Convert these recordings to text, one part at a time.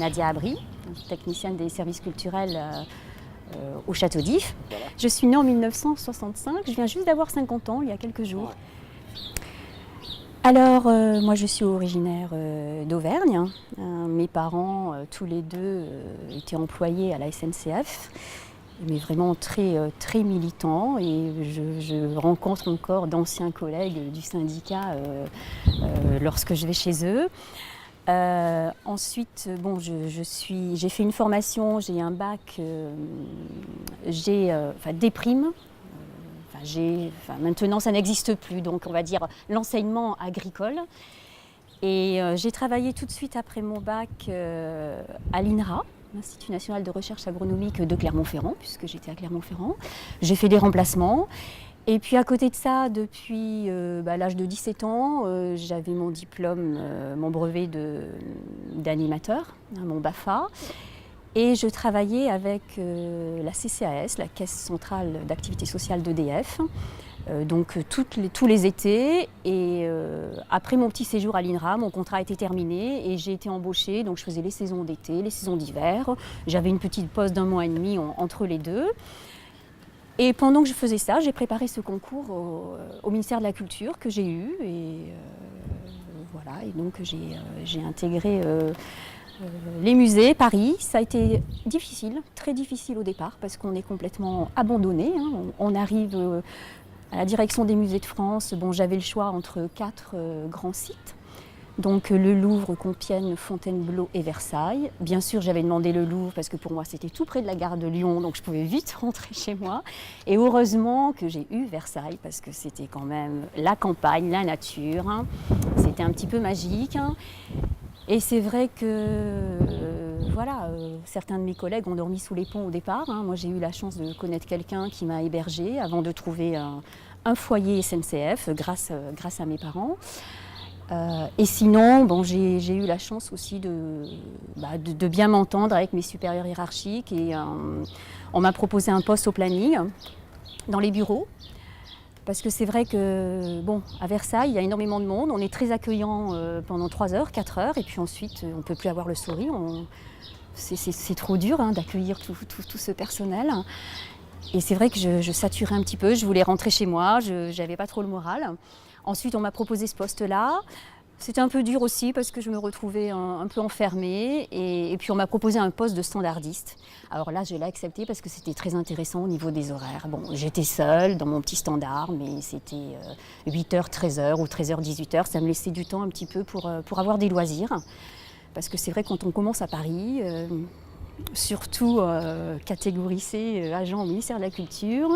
Nadia Abri, technicienne des services culturels au Château d'If. Voilà. Je suis née en 1965, je viens juste d'avoir 50 ans, il y a quelques jours. Alors, moi je suis originaire d'Auvergne. Mes parents, tous les deux, étaient employés à la SNCF, mais vraiment très militants. Et je rencontre encore d'anciens collègues du syndicat lorsque je vais chez eux. Ensuite, bon, j'ai fait une formation, j'ai un bac, des primes. Maintenant, ça n'existe plus, donc on va dire l'enseignement agricole. Et j'ai travaillé tout de suite après mon bac à l'INRA, l'Institut national de recherche agronomique de Clermont-Ferrand, puisque j'étais à Clermont-Ferrand. J'ai fait des remplacements. Et puis à côté de ça, depuis l'âge de 17 ans, j'avais mon diplôme, mon brevet d'animateur, mon BAFA. Et je travaillais avec la CCAS, la Caisse centrale d'activité sociale d'EDF, tous les étés. Et après mon petit séjour à l'INRA, mon contrat a été terminé et j'ai été embauchée. Donc je faisais les saisons d'été, les saisons d'hiver. J'avais une petite pause d'1 mois et demi entre les deux. Et pendant que je faisais ça, j'ai préparé ce concours au ministère de la Culture que j'ai eu. Et voilà, et donc j'ai intégré les musées, Paris. Ça a été difficile, très difficile au départ, parce qu'on est complètement abandonné. On arrive à la direction des musées de France. Bon, j'avais le choix entre 4 grands sites. Donc le Louvre, Compiègne, Fontainebleau et Versailles. Bien sûr, j'avais demandé le Louvre parce que pour moi, c'était tout près de la gare de Lyon, donc je pouvais vite rentrer chez moi. Et heureusement que j'ai eu Versailles parce que c'était quand même la campagne, la nature. C'était un petit peu magique. Et c'est vrai que certains de mes collègues ont dormi sous les ponts au départ. Moi, j'ai eu la chance de connaître quelqu'un qui m'a hébergée avant de trouver un foyer SNCF grâce à mes parents. Et sinon, bon, j'ai eu la chance aussi de bien m'entendre avec mes supérieurs hiérarchiques. Et on m'a proposé un poste au planning dans les bureaux. Parce que c'est vrai que, bon, à Versailles, il y a énormément de monde. On est très accueillant pendant 3 heures, 4 heures. Et puis ensuite, on ne peut plus avoir le sourire. C'est trop dur d'accueillir tout ce personnel. Et c'est vrai que je saturais un petit peu. Je voulais rentrer chez moi. Je n'avais pas trop le moral. Ensuite, on m'a proposé ce poste-là. C'était un peu dur aussi parce que je me retrouvais un peu enfermée. Et puis, on m'a proposé un poste de standardiste. Alors là, je l'ai accepté parce que c'était très intéressant au niveau des horaires. Bon, j'étais seule dans mon petit standard, mais c'était 8h, 13h ou 13h, 18h. Ça me laissait du temps un petit peu pour avoir des loisirs. Parce que c'est vrai, quand on commence à Paris, surtout catégorie C, agent au ministère de la Culture,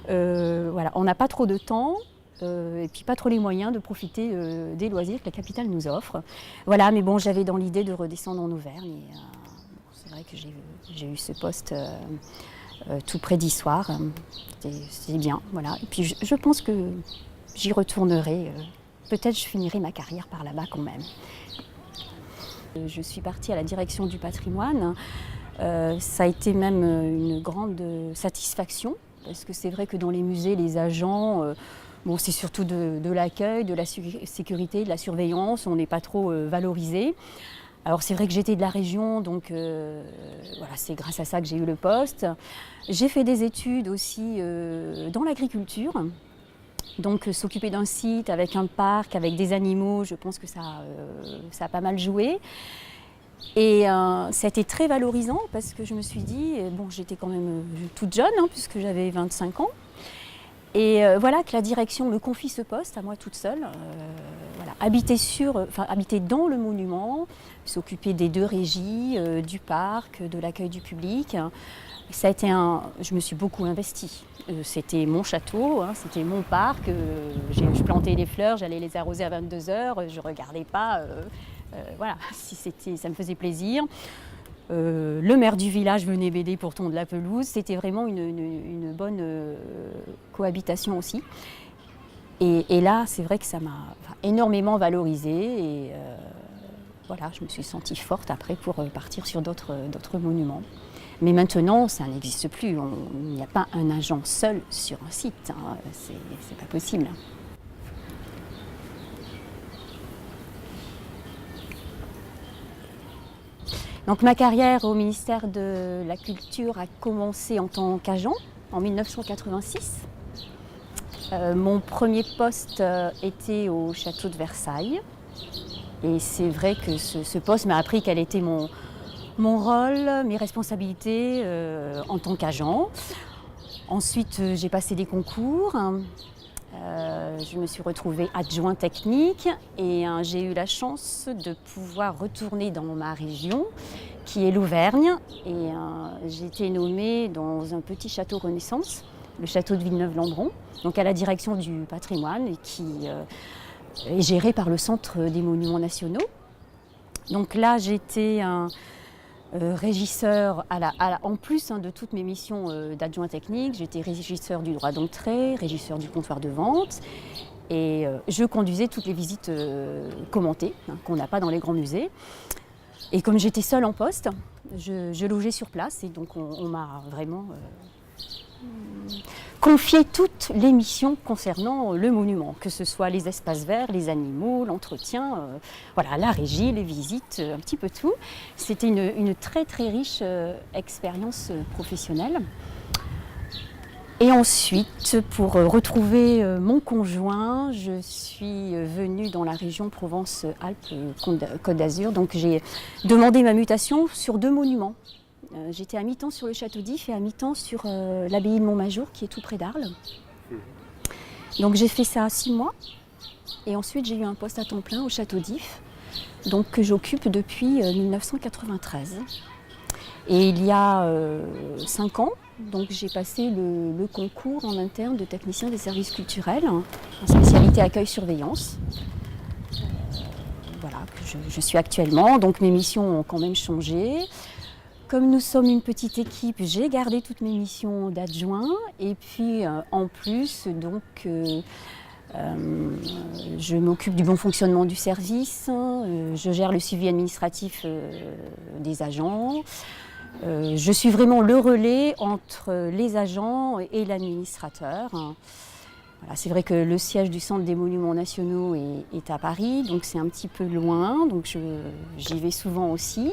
on n'a pas trop de temps. Et puis pas trop les moyens de profiter des loisirs que la capitale nous offre. Voilà, mais bon, j'avais dans l'idée de redescendre en Auvergne. Et, c'est vrai que j'ai eu ce poste tout près d'Issoire. C'était bien, voilà. Et puis je pense que j'y retournerai. Peut-être je finirai ma carrière par là-bas quand même. Je suis partie à la direction du patrimoine. Ça a été même une grande satisfaction, parce que c'est vrai que dans les musées, les agents... Bon, c'est surtout de l'accueil, de la sécurité, de la surveillance, on n'est pas trop valorisé. Alors c'est vrai que j'étais de la région, donc c'est grâce à ça que j'ai eu le poste. J'ai fait des études aussi dans l'agriculture. Donc s'occuper d'un site avec un parc, avec des animaux, je pense que ça a pas mal joué. Et ça a été très valorisant parce que je me suis dit, bon, j'étais quand même toute jeune, puisque j'avais 25 ans. Et que la direction me confie ce poste à moi toute seule, habiter dans le monument, s'occuper des 2 régies, du parc, de l'accueil du public. Ça a été je me suis beaucoup investie. C'était mon château, c'était mon parc. Je plantais les fleurs, j'allais les arroser à 22h, je ne regardais pas. Ça me faisait plaisir. Le maire du village venait m'aider pour tondre la pelouse. C'était vraiment une bonne cohabitation aussi. Et là, c'est vrai que ça m'a énormément valorisée. Et je me suis sentie forte après pour partir sur d'autres monuments. Mais maintenant, ça n'existe plus. Il n'y a pas un agent seul sur un site. C'est pas possible. Donc ma carrière au ministère de la Culture a commencé en tant qu'agent en 1986. Mon premier poste était au château de Versailles. Et c'est vrai que ce poste m'a appris quel était mon rôle, mes responsabilités en tant qu'agent. Ensuite, j'ai passé des concours. Je me suis retrouvée adjoint technique et j'ai eu la chance de pouvoir retourner dans ma région, qui est l'Auvergne. Et j'ai été nommée dans un petit château Renaissance, le château de Villeneuve-Lambron, donc à la direction du patrimoine, et qui est géré par le Centre des Monuments Nationaux. Donc là, j'étais un régisseur, en plus de toutes mes missions d'adjoint technique, j'étais régisseur du droit d'entrée, régisseur du comptoir de vente, et je conduisais toutes les visites commentées qu'on n'a pas dans les grands musées. Et comme j'étais seule en poste, je logeais sur place, et donc on m'a vraiment confié toutes les missions concernant le monument, que ce soit les espaces verts, les animaux, l'entretien, voilà, la régie, les visites, un petit peu tout. C'était une très très riche expérience professionnelle. Et ensuite, pour retrouver mon conjoint, je suis venue dans la région Provence-Alpes-Côte d'Azur. Donc j'ai demandé ma mutation sur 2 monuments. J'étais à mi-temps sur le château d'If et à mi-temps sur l'abbaye de Montmajour, qui est tout près d'Arles. Donc j'ai fait ça 6 mois. Et ensuite j'ai eu un poste à temps plein au château d'If, donc que j'occupe depuis 1993. Et il y a 5 ans, donc j'ai passé le concours en interne de technicien des services culturels, en spécialité accueil-surveillance. Voilà, que je suis actuellement. Donc mes missions ont quand même changé. Comme nous sommes une petite équipe, j'ai gardé toutes mes missions d'adjoint. Et puis en plus, donc, je m'occupe du bon fonctionnement du service. Je gère le suivi administratif des agents. Je suis vraiment le relais entre les agents et l'administrateur. Voilà, c'est vrai que le siège du Centre des Monuments Nationaux est à Paris, donc c'est un petit peu loin, donc j'y vais souvent aussi.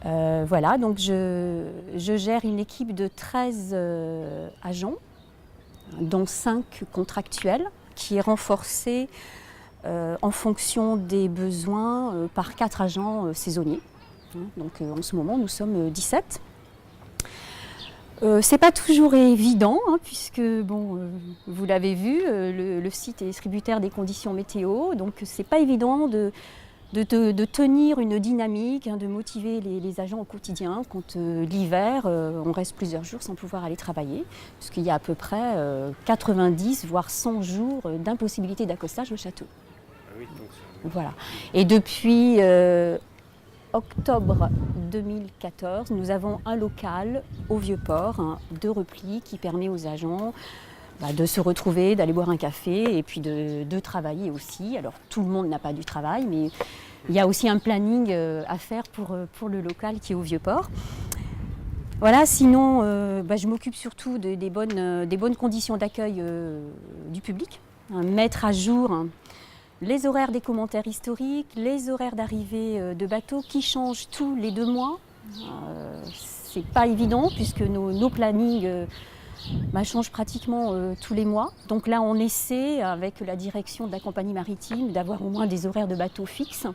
Voilà, donc je gère une équipe de 13 agents, dont 5 contractuels, qui est renforcée en fonction des besoins par 4 agents saisonniers. Donc en ce moment, nous sommes 17. C'est pas toujours évident, puisque bon, vous l'avez vu, le site est tributaire des conditions météo, donc c'est pas évident de tenir une dynamique, de motiver les agents au quotidien quand l'hiver, on reste plusieurs jours sans pouvoir aller travailler, puisqu'il y a à peu près 90 voire 100 jours d'impossibilité d'accostage au château. Ah oui, donc voilà. Et depuis octobre 2014, nous avons un local au Vieux-Port de repli qui permet aux agents de se retrouver, d'aller boire un café et puis de travailler aussi. Alors tout le monde n'a pas du travail, mais il y a aussi un planning à faire pour le local qui est au Vieux-Port. Voilà, sinon je m'occupe surtout des bonnes conditions d'accueil du public, mettre à jour les horaires des commentaires historiques, les horaires d'arrivée de bateaux qui changent tous les 2 mois. C'est pas évident puisque nos plannings changent pratiquement tous les mois. Donc là, on essaie avec la direction de la compagnie maritime d'avoir au moins des horaires de bateaux fixes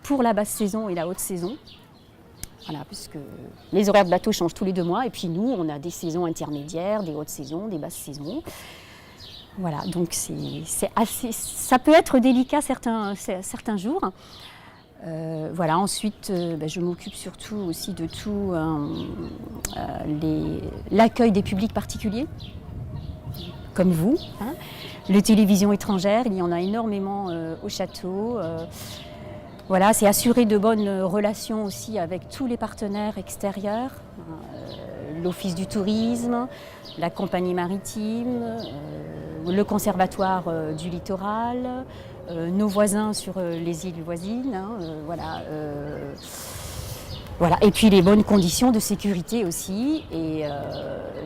pour la basse saison et la haute saison. Voilà, puisque les horaires de bateaux changent tous les 2 mois et puis nous, on a des saisons intermédiaires, des hautes saisons, des basses saisons. Voilà, donc c'est assez, ça peut être délicat certains jours. Voilà, ensuite, je m'occupe surtout aussi de tout l'accueil des publics particuliers, comme vous. Les télévisions étrangères, il y en a énormément au château. Voilà, c'est assurer de bonnes relations aussi avec tous les partenaires extérieurs, l'Office du tourisme, la compagnie maritime, le conservatoire du littoral, nos voisins sur les îles voisines, voilà. Et puis les bonnes conditions de sécurité aussi. Et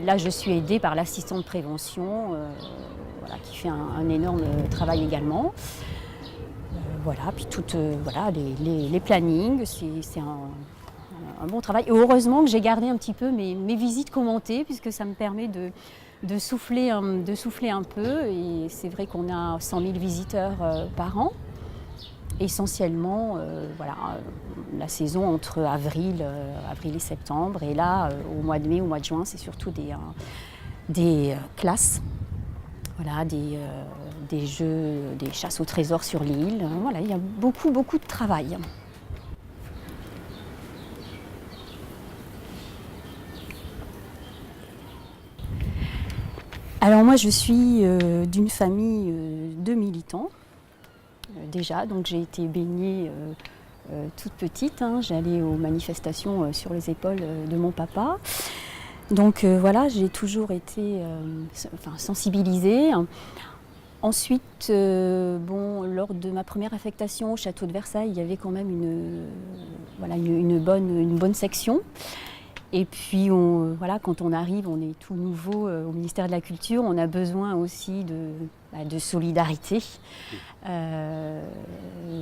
là, je suis aidée par l'assistant de prévention, qui fait un énorme travail également. Voilà, puis les plannings, c'est un bon travail. Et heureusement que j'ai gardé un petit peu mes visites commentées, puisque ça me permet de souffler un peu. Et c'est vrai qu'on a 100 000 visiteurs par an. Essentiellement, voilà, la saison entre avril et septembre. Et là, au mois de mai, au mois de juin, c'est surtout des classes, voilà, des jeux, des chasses au trésor sur l'île. Voilà, il y a beaucoup de travail. Alors moi, je suis d'une famille de militants. Déjà, donc j'ai été baignée toute petite, hein. J'allais aux manifestations sur les épaules de mon papa. Donc voilà, j'ai toujours été sensibilisée. Ensuite, lors de ma première affectation au château de Versailles, il y avait quand même une bonne section. Et puis, quand on arrive, on est tout nouveau au ministère de la Culture, on a besoin aussi de solidarité.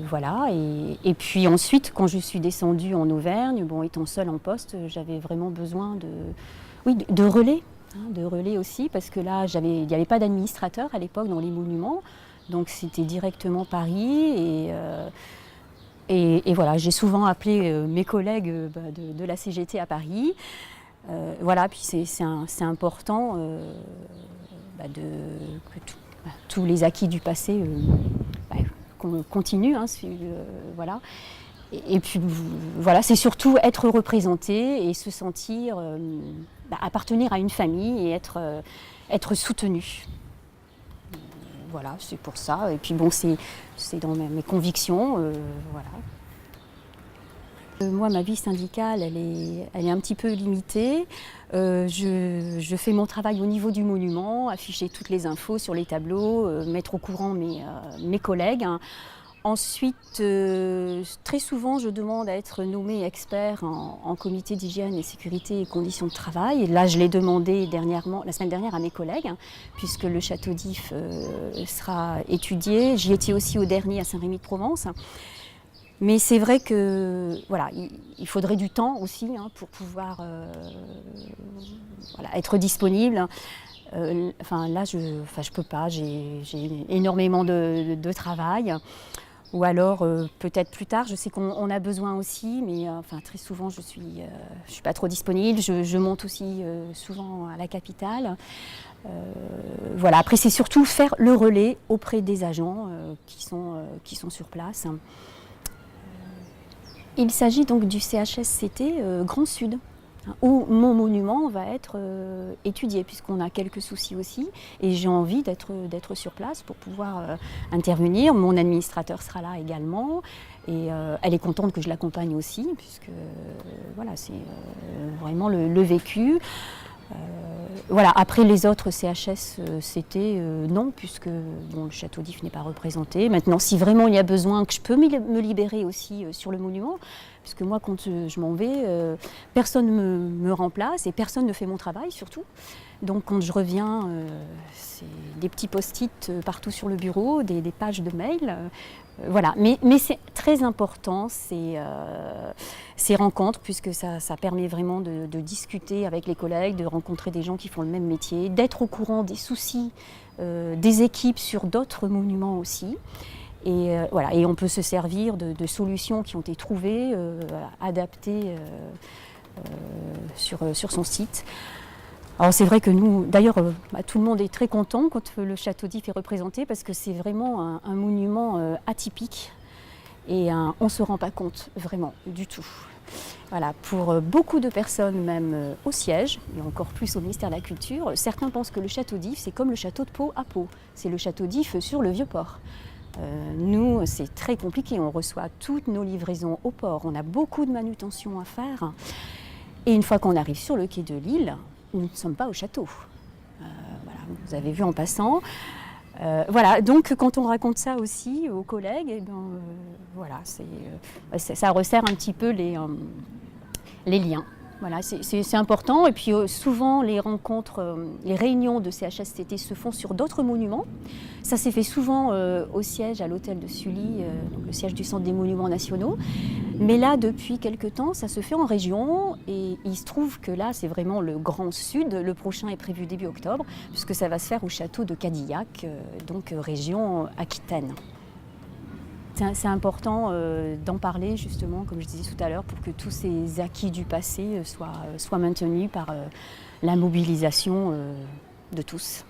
Voilà. Et puis ensuite, quand je suis descendue en Auvergne, étant seule en poste, j'avais vraiment besoin de relais. De relais aussi, parce que là, il n'y avait pas d'administrateur à l'époque dans les monuments. Donc c'était directement Paris. Et voilà, j'ai souvent appelé mes collègues de la CGT à Paris. Voilà, puis c'est important que tous les acquis du passé continuent. Voilà. Et puis voilà, c'est surtout être représenté et se sentir appartenir à une famille et être soutenu. Voilà, c'est pour ça. Et puis c'est dans mes convictions. Voilà. Moi, ma vie syndicale, elle est un petit peu limitée. Je fais mon travail au niveau du monument, afficher toutes les infos sur les tableaux, mettre au courant mes collègues. Ensuite, très souvent, je demande à être nommée expert en comité d'hygiène et sécurité et conditions de travail. Et là, je l'ai demandé la semaine dernière à mes collègues, puisque le château d'If sera étudié. J'y étais aussi au dernier à Saint-Rémy-de-Provence. Mais c'est vrai que voilà, il faudrait du temps aussi pour pouvoir être disponible. Là, je peux pas, j'ai énormément de travail. Ou alors peut-être plus tard, je sais qu'on a besoin aussi, mais très souvent je suis pas trop disponible. Je monte aussi souvent à la capitale. Voilà. Après, c'est surtout faire le relais auprès des agents qui sont sur place. Il s'agit donc du CHSCT Grand Sud, où mon monument va être étudié, puisqu'on a quelques soucis aussi. Et j'ai envie d'être sur place pour pouvoir intervenir. Mon administrateur sera là également. Et elle est contente que je l'accompagne aussi, puisque voilà, c'est vraiment le vécu. Voilà. Après les autres CHSCT, non, puisque le château d'If n'est pas représenté. Maintenant, si vraiment il y a besoin, que je peux me libérer aussi sur le monument, puisque moi, quand je m'en vais, personne ne me remplace et personne ne fait mon travail surtout. Donc quand je reviens, c'est des petits post-it partout sur le bureau, des pages de mails. Voilà. Mais c'est très important ces rencontres, puisque ça permet vraiment de discuter avec les collègues, de rencontrer des gens qui font le même métier, d'être au courant des soucis des équipes sur d'autres monuments aussi. Et voilà, et on peut se servir de solutions qui ont été trouvées, adaptées sur son site. Alors c'est vrai que nous, d'ailleurs, tout le monde est très content quand le château d'If est représenté, parce que c'est vraiment un monument atypique et on ne se rend pas compte vraiment du tout. Voilà, pour beaucoup de personnes, même au siège, et encore plus au ministère de la Culture, certains pensent que le château d'If, c'est comme le château de Pau à Pau. C'est le château d'If sur le Vieux-Port. Nous, c'est très compliqué, on reçoit toutes nos livraisons au port, on a beaucoup de manutention à faire. Et une fois qu'on arrive sur le quai de l'île, nous ne sommes pas au château. Voilà, vous avez vu en passant. Voilà, donc quand on raconte ça aussi aux collègues, voilà, ça resserre un petit peu les liens. Voilà, c'est important. Et puis souvent, les rencontres, les réunions de CHSCT se font sur d'autres monuments. Ça s'est fait souvent au siège, à l'hôtel de Sully, donc le siège du Centre des Monuments Nationaux. Mais là, depuis quelques temps, ça se fait en région. Et il se trouve que là, c'est vraiment le Grand Sud. Le prochain est prévu début octobre, puisque ça va se faire au château de Cadillac, donc région Aquitaine. C'est important d'en parler justement, comme je disais tout à l'heure, pour que tous ces acquis du passé soient maintenus par la mobilisation de tous.